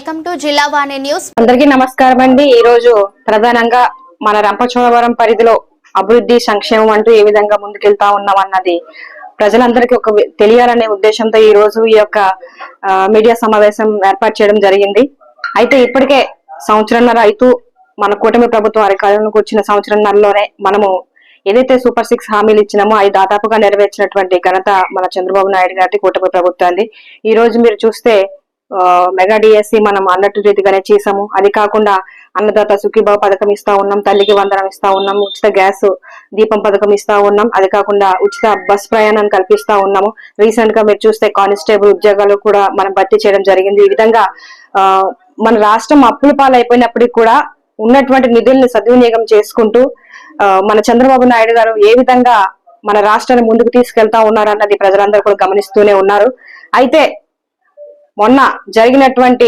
Welcome to జిల్లా వాణి news. అందరికీ నమస్కారం అండి. ఈ రోజు ప్రధానంగా మన రంపచోడవరం పరిధిలో అభివృద్ధి సంక్షేమం అంటూ ఏ విధంగా ముందుకెళ్తా ఉన్నాం అన్నది ప్రజలందరికీ ఒక తెలియాలనే ఉద్దేశంతో ఈ రోజు ఈ యొక్క మీడియా సమావేశం ఏర్పాటు చేయడం జరిగింది. అయితే ఇప్పటికే సంవత్సరంన్నర అయితూ మన కూటమి ప్రభుత్వం అధికారంలోకి వచ్చిన సంవత్సరంన్నరలోనే మనము ఏదైతే సూపర్ 6 హామీలు ఇచ్చినామో అవి దాదాపుగా నెరవేర్చినటువంటి ఘనత మన చంద్రబాబు నాయుడు గారి కూటమి ప్రభుత్వాన్ని. ఈ రోజు మీరు చూస్తే మెగా డిఎస్సి మనం అన్నట్టు రీతిగానే చేసాము. అది కాకుండా అన్నదాత సుఖీభావ పథకం ఇస్తా ఉన్నాం, తల్లికి వందనం ఇస్తా ఉన్నాం, ఉచిత గ్యాస్ దీపం పథకం ఇస్తా ఉన్నాం, అది కాకుండా ఉచిత బస్ ప్రయాణాన్ని కల్పిస్తా ఉన్నాము. రీసెంట్ గా మీరు చూస్తే కానిస్టేబుల్ ఉద్యోగాలు కూడా మనం భర్తీ చేయడం జరిగింది. ఈ విధంగా మన రాష్ట్రం అప్పుల పాలైపోయినప్పటికీ కూడా ఉన్నటువంటి నిధుల్ని సద్వినియోగం చేసుకుంటూ మన చంద్రబాబు నాయుడు గారు ఏ విధంగా మన రాష్ట్రాన్ని ముందుకు తీసుకెళ్తా ఉన్నారు అన్నది ప్రజలందరూ కూడా గమనిస్తూనే ఉన్నారు. అయితే మొన్న జరిగినటువంటి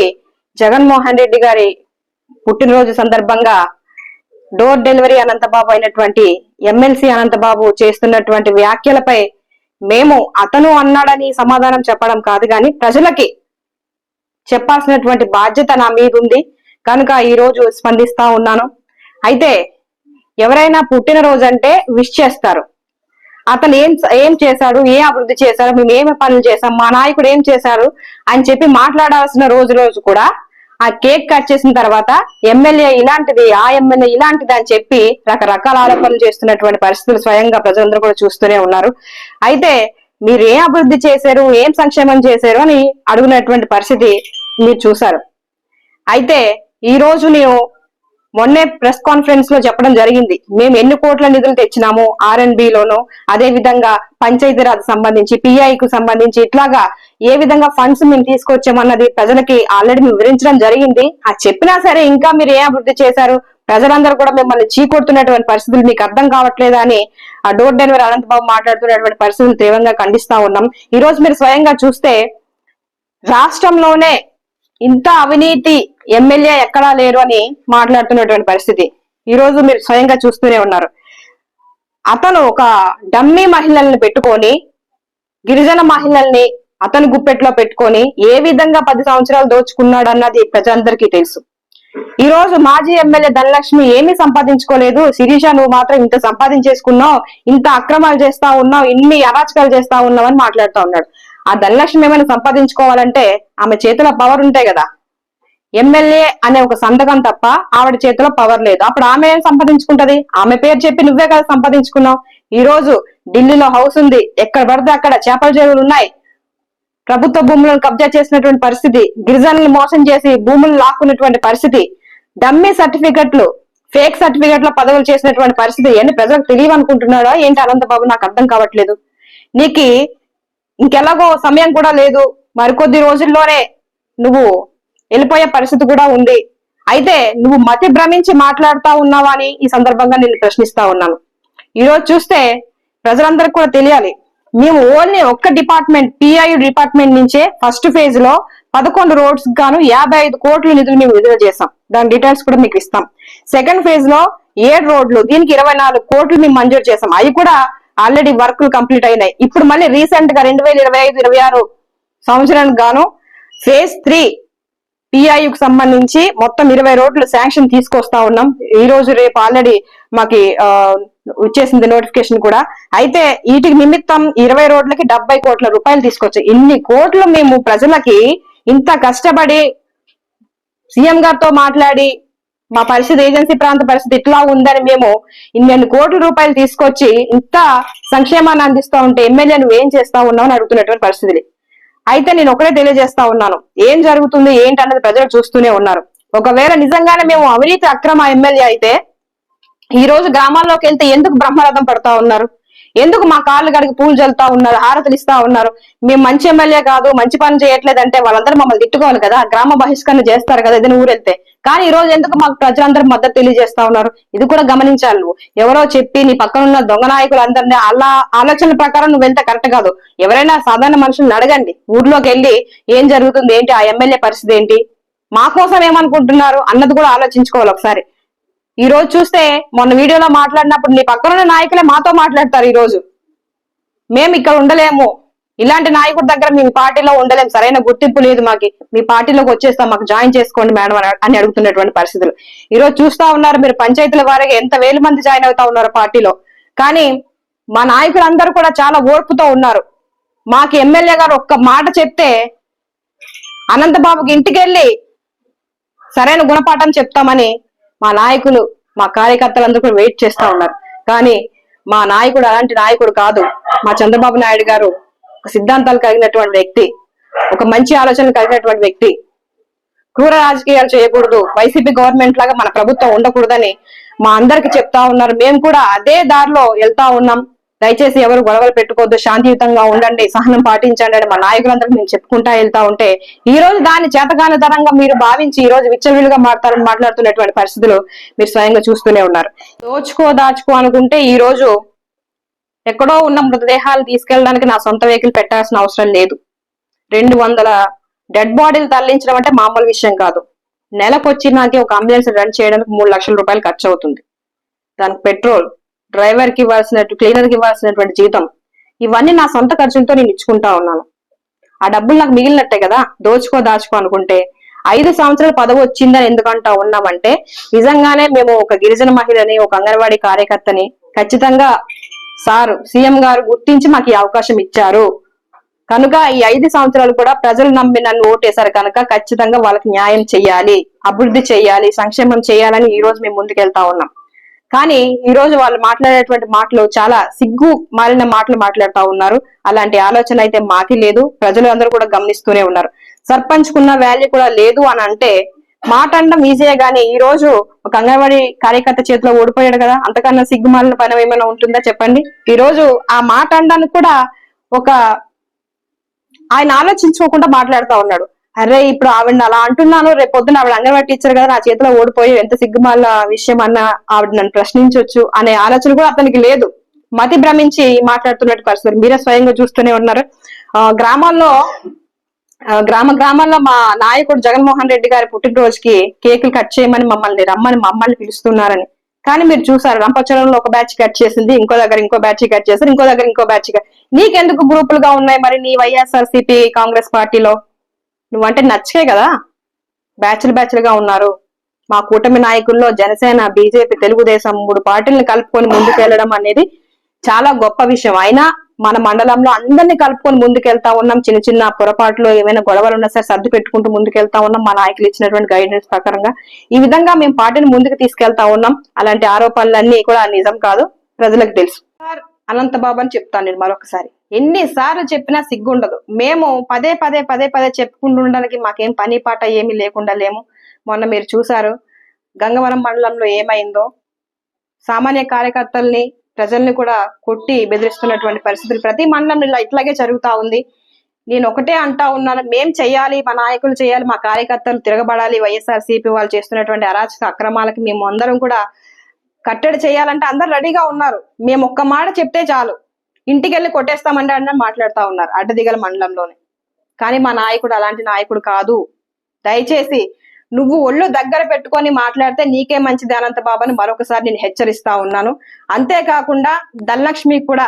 జగన్మోహన్ రెడ్డి గారి పుట్టినరోజు సందర్భంగా డోర్ డెలివరీ అనంతబాబు అయినటువంటి ఎమ్మెల్సీ అనంతబాబు చేస్తున్నటువంటి వ్యాఖ్యలపై మేము అతను అన్నాడని సమాధానం చెప్పడం కాదు, కానీ ప్రజలకి చెప్పాల్సినటువంటి బాధ్యత నా మీద ఉంది కనుక ఈ రోజు స్పందిస్తా ఉన్నాను. అయితే ఎవరైనా పుట్టినరోజు అంటే విష్ చేస్తారు. అతను ఏం చేశాడు, ఏం అభివృద్ధి చేశాడు, మేము ఏమి పనులు చేశాం, మా నాయకుడు ఏం చేశాడు అని చెప్పి మాట్లాడాల్సిన రోజు కూడా ఆ కేక్ కట్ చేసిన తర్వాత ఎమ్మెల్యే ఇలాంటిది, ఆ ఎమ్మెల్యే ఇలాంటిది అని చెప్పి రకరకాల ఆరోపణలు చేస్తున్నటువంటి పరిస్థితులు స్వయంగా ప్రజలందరూ కూడా చూస్తూనే ఉన్నారు. అయితే మీరు ఏం అభివృద్ధి చేశారు, ఏం సంక్షేమం చేశారు అని అడుగునటువంటి పరిస్థితి మీరు చూశారు. అయితే ఈ రోజు నేను మొన్నే ప్రెస్ కాన్ఫరెన్స్ లో చెప్పడం జరిగింది, మేము ఎన్ని కోట్ల నిధులు తెచ్చినాము R&B లోను, అదే విధంగా పంచాయతీరాజ్ సంబంధించి పిఐకు సంబంధించి ఇట్లాగా ఏ విధంగా ఫండ్స్ మేము తీసుకొచ్చామన్నది ప్రజలకి ఆల్రెడీ వివరించడం జరిగింది. అది చెప్పినా సరే ఇంకా మీరు ఏం అభివృద్ధి చేశారు, ప్రజలందరూ కూడా మిమ్మల్ని చీకొడుతున్నటువంటి పరిస్థితులు మీకు అర్థం కావట్లేదా అని ఆ డోర్ డెలివరీ అనంతబాబు మాట్లాడుతున్నటువంటి పరిస్థితులు తీవ్రంగా ఖండిస్తా ఉన్నాం. ఈ రోజు మీరు స్వయంగా చూస్తే రాష్ట్రంలోనే ఇంత అవినీతి ఎమ్మెల్యే ఎక్కడా లేరు అని మాట్లాడుతున్నటువంటి పరిస్థితి ఈ రోజు మీరు స్వయంగా చూస్తూనే ఉన్నారు. అతను ఒక డమ్మీ మహిళల్ని పెట్టుకొని, గిరిజన మహిళల్ని అతను గుప్పెట్లో పెట్టుకొని ఏ విధంగా 10 సంవత్సరాలు దోచుకున్నాడు అన్నది ప్రజలందరికీ తెలుసు. ఈ రోజు మాజీ ఎమ్మెల్యే ధనలక్ష్మి ఏమీ సంపాదించుకోలేదు, శిరీష నువ్వు మాత్రం ఇంత సంపాదించేసుకున్నావు, ఇంత అక్రమాలు చేస్తా ఉన్నావు, ఇన్ని అరాచకాలు చేస్తా ఉన్నావు అని మాట్లాడుతూ ఉన్నాడు. ఆ ధనలక్ష్మి ఏమైనా సంపాదించుకోవాలంటే ఆమె చేతిలో పవర్ ఉంటాయి కదా, ఎమ్మెల్యే అనే ఒక సంతకం తప్ప ఆవిడ చేతిలో పవర్ లేదు. అప్పుడు ఆమె ఏం సంపాదించుకుంటది? ఆమె పేరు చెప్పి నువ్వే కదా సంపాదించుకున్నావు. ఈ రోజు ఢిల్లీలో హౌస్ ఉంది, ఎక్కడ పడితే అక్కడ చేపల చెరువులు ఉన్నాయి, ప్రభుత్వ భూములను కబ్జా చేసినటువంటి పరిస్థితి, గిరిజనులను మోసం చేసి భూములు లాక్కున్నటువంటి పరిస్థితి, డమ్మీ సర్టిఫికెట్లు, ఫేక్ సర్టిఫికెట్ల పదవులు చేసినటువంటి పరిస్థితి. ఎన్ని ప్రజలకు తెలియవనుకుంటున్నాడో ఏంటి అనంతబాబు, నాకు అర్థం కావట్లేదు. నీకు ఇంకెలాగో సమయం కూడా లేదు, మరికొద్ది రోజుల్లోనే నువ్వు వెళ్ళిపోయే పరిస్థితి కూడా ఉంది. అయితే నువ్వు మతి భ్రమించి మాట్లాడుతా ఉన్నావా అని ఈ సందర్భంగా నేను ప్రశ్నిస్తా ఉన్నాను. ఈరోజు చూస్తే ప్రజలందరికీ కూడా తెలియాలి, మేము ఓన్లీ ఒక్క డిపార్ట్మెంట్ PIU డిపార్ట్మెంట్ నుంచే ఫస్ట్ ఫేజ్ లో 11 రోడ్స్ గాను 55 కోట్ల నిధులు మేము విడుదల చేసాం. దాని డీటెయిల్స్ కూడా మీకు ఇస్తాం. సెకండ్ ఫేజ్ లో 7 రోడ్లు, దీనికి 24 కోట్లు మేము మంజూరు చేసాం. అవి కూడా ఆల్రెడీ వర్క్లు కంప్లీట్ అయినాయి. ఇప్పుడు మళ్ళీ రీసెంట్ గా 2025-26 సంవత్సరానికి గాను ఫేజ్ 3 PIUకు సంబంధించి మొత్తం 20 రోడ్లు శాంక్షన్ తీసుకొస్తా ఉన్నాం. ఈ రోజు రేపు ఆల్రెడీ మాకి వచ్చేసింది నోటిఫికేషన్ కూడా. అయితే వీటికి నిమిత్తం 20 రోడ్లకి 70 కోట్ల రూపాయలు తీసుకొచ్చాం. ఇన్ని కోట్లు మేము ప్రజలకి ఇంత కష్టపడి సీఎం గారితో మాట్లాడి మా పరిస్థితి, ఏజెన్సీ ప్రాంత పరిస్థితి ఇట్లా ఉందని మేము ఇన్ని కోట్ల రూపాయలు తీసుకొచ్చి ఇంత సంక్షేమాన్ని అందిస్తా ఉంటే ఎమ్మెల్యే నువ్వు ఏం చేస్తా ఉన్నావు అని అడుగుతున్నటువంటి పరిస్థితి. అయితే నేను ఒకటే తెలియజేస్తా ఉన్నాను, ఏం జరుగుతుంది ఏంటి అన్నది ప్రజలు చూస్తూనే ఉన్నారు. ఒకవేళ నిజంగానే మేము అవినీతి అక్రమ ఎమ్మెల్యే అయితే ఈ రోజు గ్రామాల్లోకి వెళ్తే ఎందుకు బ్రహ్మరథం పడతా ఉన్నారు, ఎందుకు మా కాళ్ళు గడికి పూలు జల్లుతా ఉన్నారు, హారతులు ఇస్తా ఉన్నారు? మేము మంచి ఎమ్మెల్యే కాదు, మంచి పని చేయట్లేదంటే వాళ్ళందరూ మమ్మల్ని తిట్టుకోవాలి కదా, గ్రామ బహిష్కరణ చేస్తారు కదా ఏదైనా ఊరెళ్తే. కానీ ఈ రోజు ఎందుకు మాకు ప్రజలందరూ మద్దతు తెలియజేస్తా ఉన్నారు? ఇది కూడా గమనించాలి. నువ్వు ఎవరో చెప్పి నీ పక్కన ఉన్న దొంగ నాయకులు అందరినీ అలా ఆలోచన ప్రకారం నువ్వు వెళ్తే కరెక్ట్ కాదు. ఎవరైనా సాధారణ మనుషులను అడగండి, ఊర్లోకి వెళ్ళి ఏం జరుగుతుంది ఏంటి, ఆ ఎమ్మెల్యే పరిస్థితి ఏంటి, మా కోసం ఏమనుకుంటున్నారు అన్నది కూడా ఆలోచించుకోవాలి ఒకసారి. ఈ రోజు చూస్తే మొన్న వీడియోలో మాట్లాడినప్పుడు నీ పక్కన ఉన్న నాయకులే మాతో మాట్లాడతారు, ఈ రోజు మేము ఇక్కడ ఉండలేము, ఇలాంటి నాయకుడి దగ్గర మీ పార్టీలో ఉండలేం, సరైన గుర్తింపు లేదు మాకు, మీ పార్టీలోకి వచ్చేస్తాం, మాకు జాయిన్ చేసుకోండి మేడం అని అడుగుతున్నటువంటి పరిస్థితులు ఈ రోజు చూస్తా ఉన్నారు. మీరు పంచాయతీల వారికి ఎంత వేల మంది జాయిన్ అవుతా ఉన్నారు పార్టీలో. కానీ మా నాయకులందరూ కూడా చాలా ఓర్పుతో ఉన్నారు. మాకు ఎమ్మెల్యే గారు ఒక్క మాట చెప్తే అనంతబాబుకి ఇంటికి వెళ్ళి సరైన గుణపాఠం చెప్తామని మా నాయకులు, మా కార్యకర్తలందరూ కూడా వెయిట్ చేస్తా ఉన్నారు. కానీ మా నాయకుడు అలాంటి నాయకుడు కాదు. మా చంద్రబాబు నాయుడు గారు ఒక సిద్ధాంతాలు కలిగినటువంటి వ్యక్తి, ఒక మంచి ఆలోచనలు కలిగినటువంటి వ్యక్తి. క్రూర రాజకీయాలు చేయకూడదు, వైసీపీ గవర్నమెంట్ లాగా మన ప్రభుత్వం ఉండకూడదని మా అందరికి చెప్తా ఉన్నారు. మేము కూడా అదే దారిలో వెళ్తా ఉన్నాం. దయచేసి ఎవరు గొడవలు పెట్టుకోవద్దు, శాంతియుతంగా ఉండండి, సహనం పాటించండి అని మా నాయకులందరూ మేము చెప్పుకుంటా వెళ్తా ఉంటే ఈ రోజు దాన్ని చేతకానితనంగా మీరు భావించి ఈ రోజు విచ్చలవిడిగా మాట్లాడుతున్నటువంటి పరిస్థితులు మీరు స్వయంగా చూస్తూనే ఉన్నారు. దాచుకో అనుకుంటే ఈ రోజు ఎక్కడో ఉన్న మృతదేహాలు తీసుకెళ్ళడానికి నా సొంత వెహికల్ పెట్టాల్సిన అవసరం లేదు. 200 డెడ్ బాడీలు తరలించడం అంటే మామూలు విషయం కాదు. నెలకొచ్చి నాకు ఒక అంబులెన్స్ రన్ చేయడానికి 3 లక్షల రూపాయలు ఖర్చు అవుతుంది. దానికి పెట్రోల్, డ్రైవర్ కి ఇవ్వాల్సినట్టు, క్లీనర్ కి ఇవ్వాల్సినటువంటి జీతం, ఇవన్నీ నా సొంత ఖర్చులతో నేను ఇచ్చుకుంటా ఉన్నాను. ఆ డబ్బులు నాకు మిగిలినట్టే కదా. దాచుకో అనుకుంటే 5 సంవత్సరాల పదవి వచ్చిందని ఎందుకంటా ఉన్నామంటే నిజంగానే మేము ఒక గిరిజన మహిళని, ఒక అంగన్వాడీ కార్యకర్తని ఖచ్చితంగా సార్ సీఎం గారు గుర్తించి మాకు ఈ అవకాశం ఇచ్చారు కనుక ఈ 5 సంవత్సరాలు కూడా ప్రజలు నమ్మి నన్ను ఓటేశారు కనుక ఖచ్చితంగా వాళ్ళకి న్యాయం చెయ్యాలి, అభివృద్ధి చెయ్యాలి, సంక్షేమం చేయాలని ఈ రోజు మేము ముందుకెళ్తా ఉన్నాం. కానీ ఈ రోజు వాళ్ళు మాట్లాడేటువంటి మాటలు చాలా సిగ్గు మాలిన మాటలు మాట్లాడుతూ ఉన్నారు. అలాంటి ఆలోచన అయితే మాకి లేదు. ప్రజలు అందరూ కూడా గమనిస్తూనే ఉన్నారు. సర్పంచ్ కున్న వాల్యూ కూడా లేదు అని అంటే మాట అనడం ఈజీయే, గానీ ఈ రోజు ఒక అంగన్వాడీ కార్యకర్త చేతిలో ఓడిపోయాడు కదా, అంతకన్నా సిగ్గుమాలిన పని ఏమైనా ఉంటుందా చెప్పండి. ఈ రోజు ఆ మాట అనడానికి కూడా ఒక ఆయన ఆలోచించుకోకుండా మాట్లాడుతూ ఉన్నాడు. అరే ఇప్పుడు ఆవిడని అలా అంటున్నాను, రేపు పొద్దున ఆవిడ అంగన్వాడీ టీచర్ కదా, నా చేతిలో ఓడిపోయి ఎంత సిగ్గుమాల విషయం అన్న ఆవిడ నన్ను ప్రశ్నించవచ్చు అనే ఆలోచన కూడా అతనికి లేదు. మతి భ్రమించి మాట్లాడుతున్నట్టు పరిస్థితి మీరే స్వయంగా చూస్తూనే ఉన్నారు. గ్రామాల్లో మా నాయకుడు జగన్మోహన్ రెడ్డి గారి పుట్టినరోజుకి కేకులు కట్ చేయమని మమ్మల్ని పిలుస్తున్నారని. కానీ మీరు చూసారు, రంపచోడవరంలో ఒక బ్యాచ్ కట్ చేసింది, ఇంకో దగ్గర ఇంకో బ్యాచ్ కట్ చేశారు, ఇంకో దగ్గర ఇంకో బ్యాచ్. నీకెందుకు గ్రూపులుగా ఉన్నాయి మరి నీ వైఎస్ఆర్సీపీ కాంగ్రెస్ పార్టీలో? నువ్వంటే నచ్చే కదా బ్యాచ్లుగా ఉన్నారు. మా కూటమి నాయకుల్లో జనసేన, బీజేపీ, తెలుగుదేశం 3 పార్టీలను కలుపుకొని ముందుకు వెళ్ళడం అనేది చాలా గొప్ప విషయం. అయినా మన మండలంలో అందరినీ కలుపుకొని ముందుకెళ్తా ఉన్నాం. చిన్న చిన్న పొరపాట్లు ఏమైనా గొడవలు ఉన్నా సరే సర్ది పెట్టుకుంటూ ముందుకెళ్తా ఉన్నాం. మా నాయకులు ఇచ్చినటువంటి గైడెన్స్ ప్రకారంగా ఈ విధంగా మేము పార్టీని ముందుకు తీసుకెళ్తా ఉన్నాం. అలాంటి ఆరోపణలన్నీ కూడా నిజం కాదు, ప్రజలకు తెలుసు. అనంతబాబు అని చెప్తాను నేను మరొకసారి, ఎన్నిసార్లు చెప్పినా సిగ్గుండదు. మేము పదే చెప్పుకుంటుండడానికి మాకేం పని పాట ఏమీ లేకుండా లేము. మొన్న మీరు చూసారు గంగవరం మండలంలో ఏమైందో. సామాన్య కార్యకర్తల్ని, ప్రజల్ని కూడా కొట్టి బెదిరిస్తున్నటువంటి పరిస్థితులు ప్రతి మండలంలో ఇట్లాగే జరుగుతా ఉంది. నేను ఒకటే అంటా ఉన్నాను, మేం చెయ్యాలి, మా నాయకులు చేయాలి, మా కార్యకర్తలు తిరగబడాలి. వైఎస్ఆర్సీపీ వాళ్ళు చేస్తున్నటువంటి అరాచక అక్రమాలకి మేము అందరం కూడా కట్టడి చేయాలంటే అందరు రెడీగా ఉన్నారు. మేము ఒక్క మాట చెప్తే చాలు, ఇంటికి వెళ్ళి కొట్టేస్తామంటే అన్న మాట్లాడుతా ఉన్నారు అడ్డదిగల మండలంలోనే. కానీ మా నాయకుడు అలాంటి నాయకుడు కాదు. దయచేసి నువ్వు ఒళ్ళు దగ్గర పెట్టుకొని మాట్లాడితే నీకే మంచిది అనంతబాబు అని మరొకసారి నేను హెచ్చరిస్తా ఉన్నాను. అంతేకాకుండా ధనలక్ష్మికి కూడా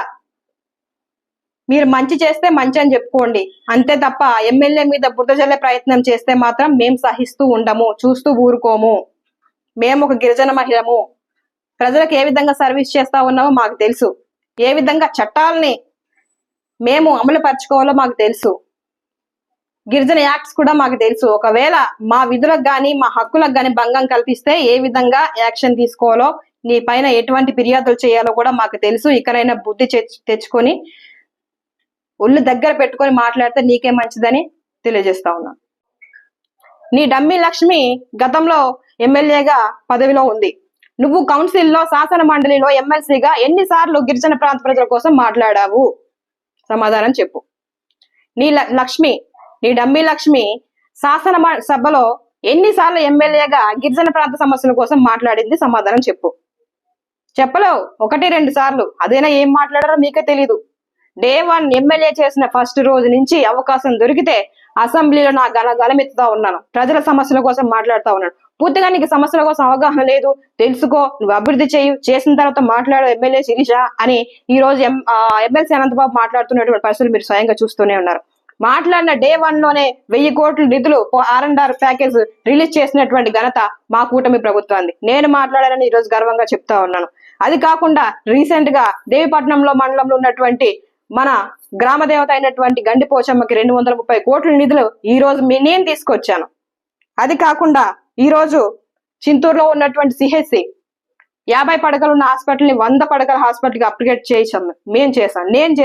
మీరు మంచి చేస్తే మంచి అని చెప్పుకోండి, అంతే తప్ప ఎమ్మెల్యే మీద బురద జల్లే ప్రయత్నం చేస్తే మాత్రం మేము సహిస్తూ ఉండము, చూస్తూ ఊరుకోము. మేము ఒక గిరిజన మహిళము, ప్రజలకు ఏ విధంగా సర్వీస్ చేస్తా ఉన్నామో మాకు తెలుసు, ఏ విధంగా చట్టాలని మేము అమలు పరచుకోవాలో మాకు తెలుసు, గిరిజన యాక్ట్స్ కూడా మాకు తెలుసు. ఒకవేళ మా విధులకు గాని మా హక్కులకు గాని భంగం కల్పిస్తే ఏ విధంగా యాక్షన్ తీసుకోవాలో, నీ పైన ఎటువంటి ఫిర్యాదులు చేయాలో కూడా మాకు తెలుసు. ఇకనైనా బుద్ధి తెచ్చుకొని ఒళ్ళు దగ్గర పెట్టుకొని మాట్లాడితే నీకే మంచిదని తెలియజేస్తా ఉన్నాను. నీ డమ్మి లక్ష్మి గతంలో ఎమ్మెల్యేగా పదవిలో ఉంది. నువ్వు కౌన్సిల్లో, శాసన మండలిలో ఎమ్మెల్సీగా ఎన్నిసార్లు గిరిజన ప్రాంత ప్రజల కోసం మాట్లాడావు? సమాధానం చెప్పు. నీ డమ్మి లక్ష్మి శాసన సభలో ఎన్నిసార్లు ఎమ్మెల్యేగా గిరిజన ప్రాంత సమస్యల కోసం మాట్లాడింది? సమాధానం చెప్పు. చెప్పలేవు, 1-2 సార్లు. అదైనా ఏం మాట్లాడారో మీకే తెలీదు. Day 1 ఎమ్మెల్యే చేసిన ఫస్ట్ రోజు నుంచి అవకాశం దొరికితే అసెంబ్లీలో నా గలమెత్తుతా ఉన్నాను, ప్రజల సమస్యల కోసం మాట్లాడుతా ఉన్నాను. పూర్తిగా నీకు సమస్యల కోసం అవగాహన లేదు, తెలుసుకో, నువ్వు అభివృద్ధి చేసిన తర్వాత మాట్లాడు ఎమ్మెల్యే శిరీష అని ఈ రోజు ఎమ్మెల్సీ అనంతబాబు మాట్లాడుతున్నటువంటి పరిస్థితులు మీరు స్వయంగా చూస్తూనే ఉన్నారు. మాట్లాడిన డే 1 లోనే 1000 కోట్ల నిధులు R&R ప్యాకేజ్ రిలీజ్ చేసినటువంటి ఘనత మా కూటమి ప్రభుత్వాన్ని. నేను మాట్లాడానని ఈ రోజు గర్వంగా చెప్తా ఉన్నాను. అది కాకుండా రీసెంట్ గా దేవిపట్నంలో మండలంలో ఉన్నటువంటి మన గ్రామ దేవత అయినటువంటి గండిపోచమ్మకి 230 కోట్ల నిధులు ఈ రోజు నేను తీసుకొచ్చాను. అది కాకుండా ఈ రోజు చింతూరులో ఉన్నటువంటి CHC 50 పడకలు ఉన్న హాస్పిటల్ని 100 పడకల హాస్పిటల్కి అప్గ్రేడ్ చేయించాను. నేను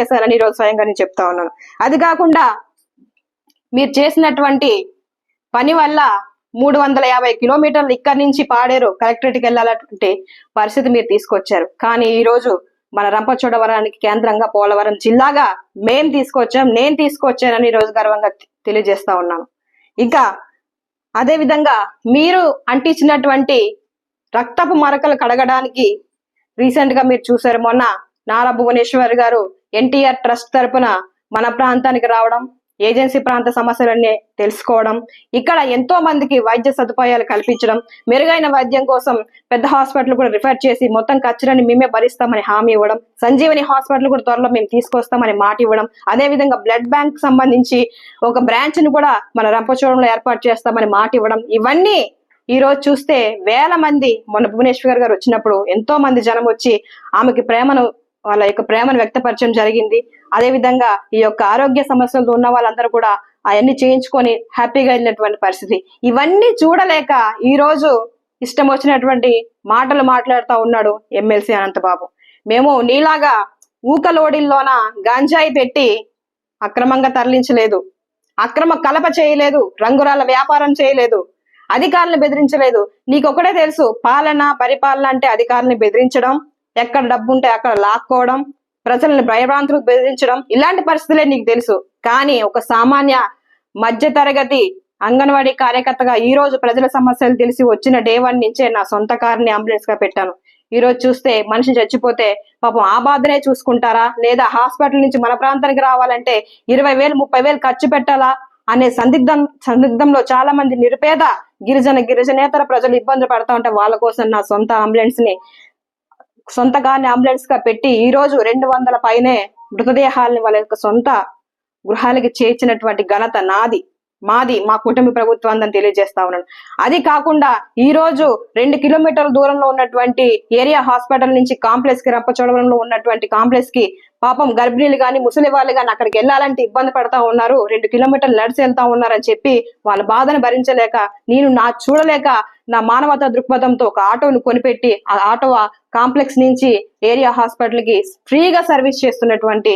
చేశానని ఈ రోజు స్వయంగా నేను చెప్తా ఉన్నాను. అది కాకుండా మీరు చేసినటువంటి పని వల్ల 350 కిలోమీటర్లు ఇక్కడి నుంచి పాడేరు కలెక్టరేట్కి వెళ్ళాలంటే పరిస్థితి మీరు తీసుకొచ్చారు. కానీ ఈ రోజు మన రంపచోడవరానికి కేంద్రంగా పోలవరం జిల్లాగా నేను తీసుకొచ్చానని ఈ రోజు గర్వంగా తెలియజేస్తా ఉన్నాను. ఇంకా అదే విధంగా మీరు అంటించినటువంటి రక్తపు మరకలు కడగడానికి రీసెంట్ గా మీరు చూసారు, మొన్న నారా భువనేశ్వర్ గారు NTR ట్రస్ట్ తరపున మన ప్రాంతానికి రావడం, ఏజెన్సీ ప్రాంత సమస్యలన్నీ తెలుసుకోవడం, ఇక్కడ ఎంతో మందికి వైద్య సదుపాయాలు కల్పించడం, మెరుగైన వైద్యం కోసం పెద్ద హాస్పిటల్ కూడా రిఫర్ చేసి మొత్తం ఖర్చులని మేమే భరిస్తామని హామీ ఇవ్వడం, సంజీవని హాస్పిటల్ కూడా త్వరలో మేము తీసుకొస్తామని మాట ఇవ్వడం, అదే విధంగా బ్లడ్ బ్యాంక్ సంబంధించి ఒక బ్రాంచ్ ని కూడా మన రంపచోడంలో ఏర్పాటు చేస్తామని మాట ఇవ్వడం, ఇవన్నీ ఈ రోజు చూస్తే వేల మంది, మొన్న భువనేశ్వర్ గారు వచ్చినప్పుడు ఎంతో మంది జనం వచ్చి ఆమెకి వాళ్ళ యొక్క ప్రేమను వ్యక్తపరచడం జరిగింది. అదే విధంగా ఈ యొక్క ఆరోగ్య సమస్యలతో ఉన్న వాళ్ళందరూ కూడా అవన్నీ చేయించుకొని హ్యాపీగా వెళ్ళినటువంటి పరిస్థితి. ఇవన్నీ చూడలేక ఈ రోజు ఇష్టం వచ్చినటువంటి మాటలు మాట్లాడుతూ ఉన్నాడు ఎమ్మెల్సీ అనంతబాబు. మేము నీలాగా ఊకలోడిల్లోన గంజాయి పెట్టి అక్రమంగా తరలించలేదు, అక్రమ కలప చేయలేదు, రంగురాల వ్యాపారం చేయలేదు, అధికారులను బెదిరించలేదు. నీకొకటే తెలుసు, పరిపాలన అంటే అధికారులను బెదిరించడం, ఎక్కడ డబ్బు ఉంటే అక్కడ లాక్కోవడం, ప్రజలను భయభ్రాంతులకు బెదిరించడం, ఇలాంటి పరిస్థితులే నీకు తెలుసు. కానీ ఒక సామాన్య మధ్య తరగతి అంగన్వాడీ కార్యకర్తగా ఈ రోజు ప్రజల సమస్యలు తెలిసి వచ్చిన డే 1 నుంచే నా సొంత కారుని అంబులెన్స్ గా పెట్టాను. ఈ రోజు చూస్తే మనిషి చచ్చిపోతే పాపం ఆ బాధనే చూసుకుంటారా, లేదా హాస్పిటల్ నుంచి మన ప్రాంతానికి రావాలంటే 20,000 30,000 ఖర్చు పెట్టాలా అనే సందిగ్ధంలో చాలా మంది నిరుపేద గిరిజనేతర ప్రజలు ఇబ్బందులు పడతా ఉంటే వాళ్ళ కోసం నా సొంత అంబులెన్స్ గా పెట్టి ఈ రోజు 200 పైనే మృతదేహాలని వాళ్ళ యొక్క సొంత గృహాలకి చేర్చినటువంటి ఘనత మాది, మా కుటుంబ ప్రభుత్వం అని తెలియజేస్తా ఉన్నాను. అది కాకుండా ఈ రోజు 2 కిలోమీటర్ల దూరంలో ఉన్నటువంటి ఏరియా హాస్పిటల్ నుంచి కాంప్లెక్స్ కి, రంపచోడవరంలో ఉన్నటువంటి కాంప్లెక్స్ కి పాపం గర్భిణీలు గాని ముసలి వాళ్ళు గాని అక్కడికి వెళ్ళాలంటే ఇబ్బంది పడతా ఉన్నారు, 2 కిలోమీటర్లు నడిచి వెళ్తా ఉన్నారని చెప్పి వాళ్ళ బాధను భరించలేక నేను చూడలేక నా మానవతా దృక్పథంతో ఒక ఆటోను కొనిపెట్టి ఆ ఆటో కాంప్లెక్స్ నుంచి ఏరియా హాస్పిటల్ కి ఫ్రీగా సర్వీస్ చేస్తున్నటువంటి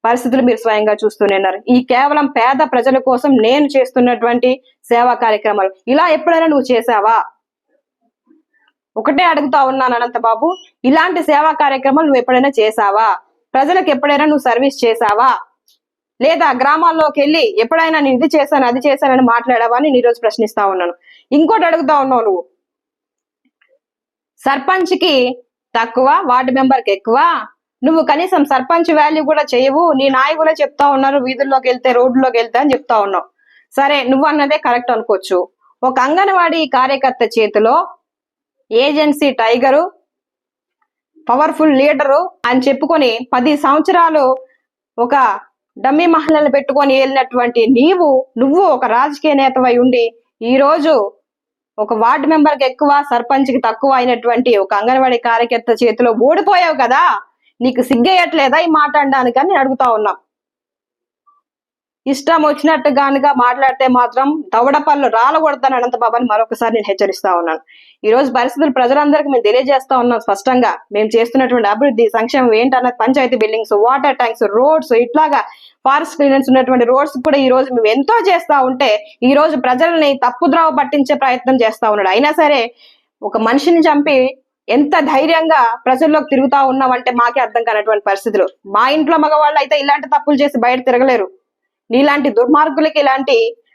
పరిస్థితులు మీరు స్వయంగా చూస్తూనే ఉన్నారు. ఈ కేవలం పేద ప్రజల కోసం నేను చేస్తున్నటువంటి సేవా కార్యక్రమాలు. ఇలా ఎప్పుడైనా నువ్వు చేసావా? ఒకటే అడుగుతా ఉన్నాను అనంతబాబు, ఇలాంటి సేవా కార్యక్రమాలు నువ్వు ఎప్పుడైనా చేసావా? ప్రజలకు ఎప్పుడైనా నువ్వు సర్వీస్ చేసావా? లేదా గ్రామాల్లోకి వెళ్ళి ఎప్పుడైనా నేను ఇది చేశాను అది చేశానని మాట్లాడావా అని ఈరోజు ప్రశ్నిస్తా ఉన్నాను. ఇంకోటి అడుగుతా ఉన్నావు, నువ్వు సర్పంచ్కి తక్కువ, వార్డు మెంబర్కి ఎక్కువ, నువ్వు కనీసం సర్పంచ్ వాల్యూ కూడా చేయవు, నీ నాయకులే చెప్తా ఉన్నారు వీధుల్లోకి వెళ్తే రోడ్లోకి వెళ్తే అని చెప్తా ఉన్నావు. సరే, నువ్వు అన్నదే కరెక్ట్ అనుకోవచ్చు. ఒక అంగన్వాడీ కార్యకర్త చేతిలో ఏజెన్సీ టైగరు, పవర్ఫుల్ లీడరు అని చెప్పుకొని 10 సంవత్సరాలు ఒక డమ్మీ మహిళలు పెట్టుకొని వెళ్ళినటువంటి నువ్వు ఒక రాజకీయ నేతవై ఉండి ఈ రోజు ఒక వార్డు మెంబర్కి ఎక్కువ, సర్పంచ్కి తక్కువ అయినటువంటి ఒక అంగన్వాడీ కార్యకర్త చేతిలో ఓడిపోయావు కదా, నీకు సిగ్గేయట్లేదా ఈ మాట అనడానికి అని అడుగుతా ఉన్నా. ఇష్టం వచ్చినట్టుగానుగా మాట్లాడితే మాత్రం దవడపళ్ళు రాలగొడతాను అనంతబాబు అని మరొకసారి నేను హెచ్చరిస్తా ఉన్నాను. ఈ రోజు పరిస్థితులు ప్రజలందరికీ మేము తెలియజేస్తా ఉన్నాం స్పష్టంగా. మేము చేస్తున్నటువంటి అభివృద్ధి సంక్షేమం ఏంటన్నది panchayat buildings, water tanks, roads, ఇట్లాగా ఫారెస్ట్ క్లియరెన్స్ ఉన్నటువంటి రోడ్స్ కూడా ఈ రోజు మేము ఎంతో చేస్తా ఉంటే ఈ రోజు ప్రజల్ని తప్పుద్రోవ పట్టించే ప్రయత్నం చేస్తా ఉన్నాడు. అయినా సరే ఒక మనిషిని చంపి ఎంత ధైర్యంగా ప్రజల్లోకి తిరుగుతా ఉన్నామంటే మాకే అర్థం కానటువంటి పరిస్థితులు. మా ఇంట్లో మగవాళ్ళు అయితే ఇలాంటి తప్పులు చేసి బయట తిరగలేరు. నీలాంటి దుర్మార్గులకి ఇలాంటి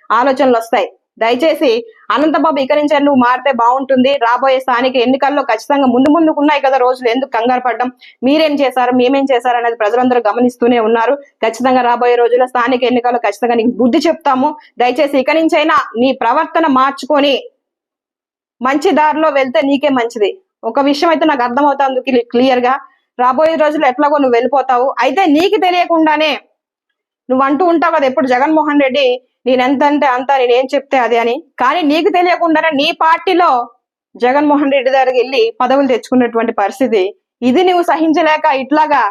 ఆలోచనలు వస్తాయి. దయచేసి అనంతబాబు ఇక నుంచి నువ్వు మారితే బాగుంటుంది. రాబోయే స్థానిక ఎన్నికల్లో ఖచ్చితంగా ముందుకు ఉన్నాయి కదా రోజులు, ఎందుకు కంగారు పడ్డం, మీరేం చేశారు మేమేం చేశారు అనేది ప్రజలందరూ గమనిస్తూనే ఉన్నారు. ఖచ్చితంగా రాబోయే రోజుల్లో స్థానిక ఎన్నికల్లో ఖచ్చితంగా నీకు బుద్ధి చెప్తాము. దయచేసి ఇక నుంచైనా నీ ప్రవర్తన మార్చుకొని మంచి దారిలో వెళ్తే నీకే మంచిది. ఒక విషయం అయితే నాకు అర్థమవుతుంది క్లియర్ గా, రాబోయే రోజుల్లో ఎట్లాగో నువ్వు వెళ్ళిపోతావు. అయితే నీకు తెలియకుండానే నువ్వు అంటూ ఉంటావు కదా ఎప్పుడు జగన్మోహన్ రెడ్డి నేనెంత అంటే అంత, నేనేం చెప్తే అదే అని. కానీ నీకు తెలియకుండానే నీ పార్టీలో జగన్మోహన్ రెడ్డి దగ్గరికి వెళ్ళి పదవులు తెచ్చుకున్నటువంటి పరిస్థితి. ఇది నువ్వు సహించలేక ఇట్లాగా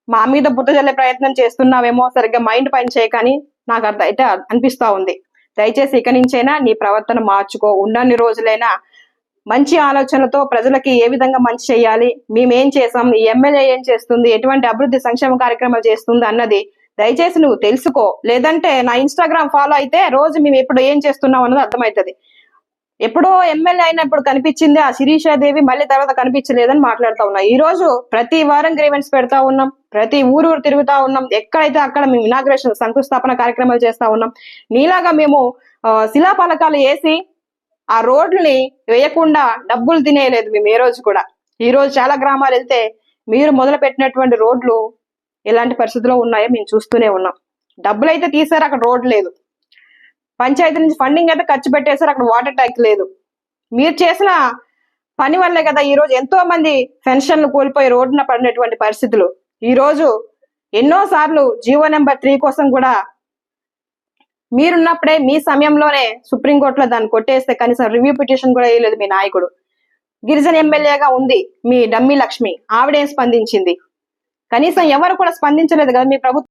మా మీద బుద్ధ జల్లే ప్రయత్నం చేస్తున్నావేమో, సరిగ్గా మైండ్ పని చేయకని నాకు అయితే అనిపిస్తా ఉంది. దయచేసి ఇక నుంచైనా నీ ప్రవర్తన మార్చుకో. ఉన్నన్ని రోజులైనా మంచి ఆలోచనలతో ప్రజలకి ఏ విధంగా మంచి చేయాలి, మేమేం చేసాం, ఈ ఎమ్మెల్యే ఏం చేస్తుంది, ఎటువంటి అభివృద్ధి సంక్షేమ కార్యక్రమాలు చేస్తుంది అన్నది దయచేసి నువ్వు తెలుసుకో. లేదంటే నా ఇన్స్టాగ్రామ్ ఫాలో అయితే రోజు మేము ఎప్పుడు ఏం చేస్తున్నాం అన్నది అర్థమవుతుంది. ఎప్పుడో ఎమ్మెల్యే అయినప్పుడు కనిపించింది ఆ శిరీషాదేవి, మళ్ళీ తర్వాత కనిపించలేదని మాట్లాడుతూ ఉన్నాం. ఈ రోజు ప్రతి వారం గ్రీవెన్స్ పెడతా ఉన్నాం, ప్రతి ఊరు తిరుగుతా ఉన్నాం, ఎక్కడైతే అక్కడ మేము ఇనాగ్రేషన్ శంకుస్థాపన కార్యక్రమాలు చేస్తా ఉన్నాం. నీలాగా మేము శిలాఫలకాలు వేసి ఆ రోడ్లని వేయకుండా డబ్బులు తినేయలేదు మేము ఏ రోజు కూడా. ఈ రోజు చాలా గ్రామాలు వెళ్తే మీరు మొదలు పెట్టినటువంటి రోడ్లు ఎలాంటి పరిస్థితుల్లో ఉన్నాయో మేము చూస్తూనే ఉన్నాం. డబ్బులు అయితే తీసారు, అక్కడ రోడ్ లేదు. పంచాయతీ నుంచి ఫండింగ్ అయితే ఖర్చు పెట్టేశారు, అక్కడ వాటర్ ట్యాంక్ లేదు. మీరు చేసిన పని వల్లే కదా ఈ రోజు ఎంతో మంది పెన్షన్లు కోల్పోయి రోడ్డున పడినటువంటి పరిస్థితులు. ఈ రోజు ఎన్నో సార్లు జీవో నెంబర్ 3 కోసం కూడా మీరున్నప్పుడే మీ సమయంలోనే సుప్రీంకోర్టులో దాన్ని కొట్టేస్తే కనీసం రివ్యూ పిటిషన్ కూడా వేయలేదు మీ నాయకుడు. గిరిజన ఎమ్మెల్యేగా ఉంది మీ డమ్మి లక్ష్మి, ఆవిడేం స్పందించింది? కనీసం ఎవరు కూడా స్పందించలేదు కదా మీ ప్రభుత్వం.